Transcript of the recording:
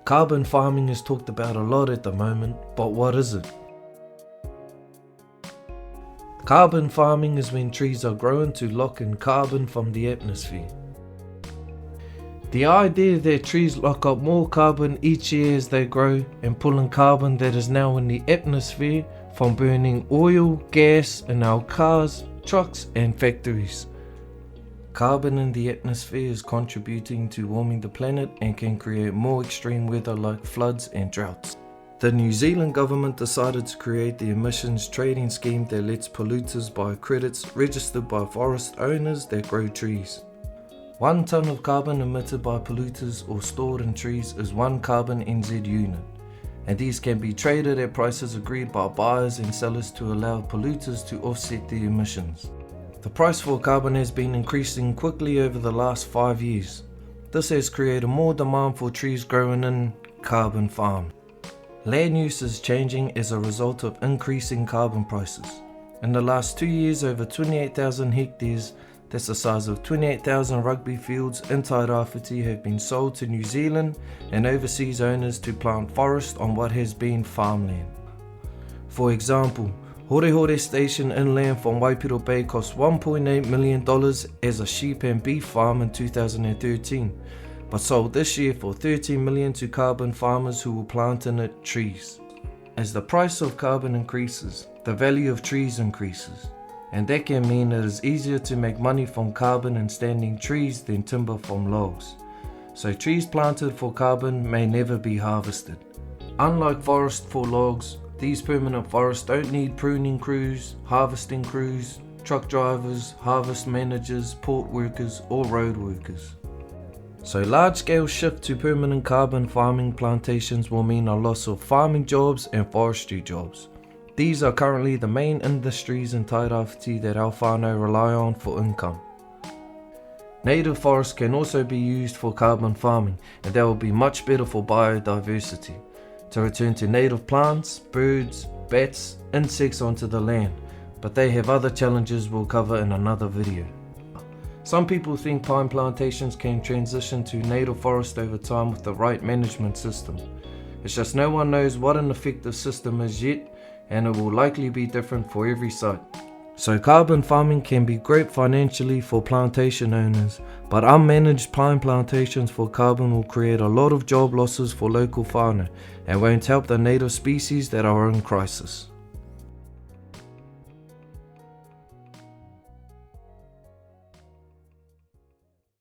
Carbon farming is talked about a lot at the moment, but what is it? Carbon farming is when trees are grown to lock in carbon from the atmosphere. The idea that trees lock up more carbon each year as they grow and pull in carbon that is now in the atmosphere from burning oil, gas in our cars, trucks and factories. Carbon in the atmosphere is contributing to warming the planet and can create more extreme weather like floods and droughts. The New Zealand government decided to create the emissions trading scheme that lets polluters buy credits registered by forest owners that grow trees. 1 tonne of carbon emitted by polluters or stored in trees is 1 carbon NZ unit, and these can be traded at prices agreed by buyers and sellers to allow polluters to offset the emissions. The price for carbon has been increasing quickly over the last 5 years. This has created more demand for trees growing in carbon farm. Land use is changing as a result of increasing carbon prices. In the last 2 years, over 28,000 hectares, that's the size of 28,000 rugby fields in Tairāwhiti, have been sold to New Zealand and overseas owners to plant forest on what has been farmland. For example, Horehore Station inland from Waipiro Bay cost $1.8 million as a sheep and beef farm in 2013, but sold this year for $13 million to carbon farmers who will plant in it trees. As the price of carbon increases, the value of trees increases, and that can mean it is easier to make money from carbon and standing trees than timber from logs. So trees planted for carbon may never be harvested. Unlike forest for logs, these permanent forests don't need pruning crews, harvesting crews, truck drivers, harvest managers, port workers or road workers. So large-scale shift to permanent carbon farming plantations will mean a loss of farming jobs and forestry jobs. These are currently the main industries in Tairāwhiti that our whānau rely on for income. Native forests can also be used for carbon farming, and that will be much better for biodiversity. To return to native plants, birds, bats, insects onto the land, but they have other challenges we'll cover in another video. Some people think pine plantations can transition to native forest over time with the right management system. It's just no one knows what an effective system is yet, and it will likely be different for every site. So carbon farming can be great financially for plantation owners, but unmanaged pine plantations for carbon will create a lot of job losses for local whānau and won't help the native species that are in crisis.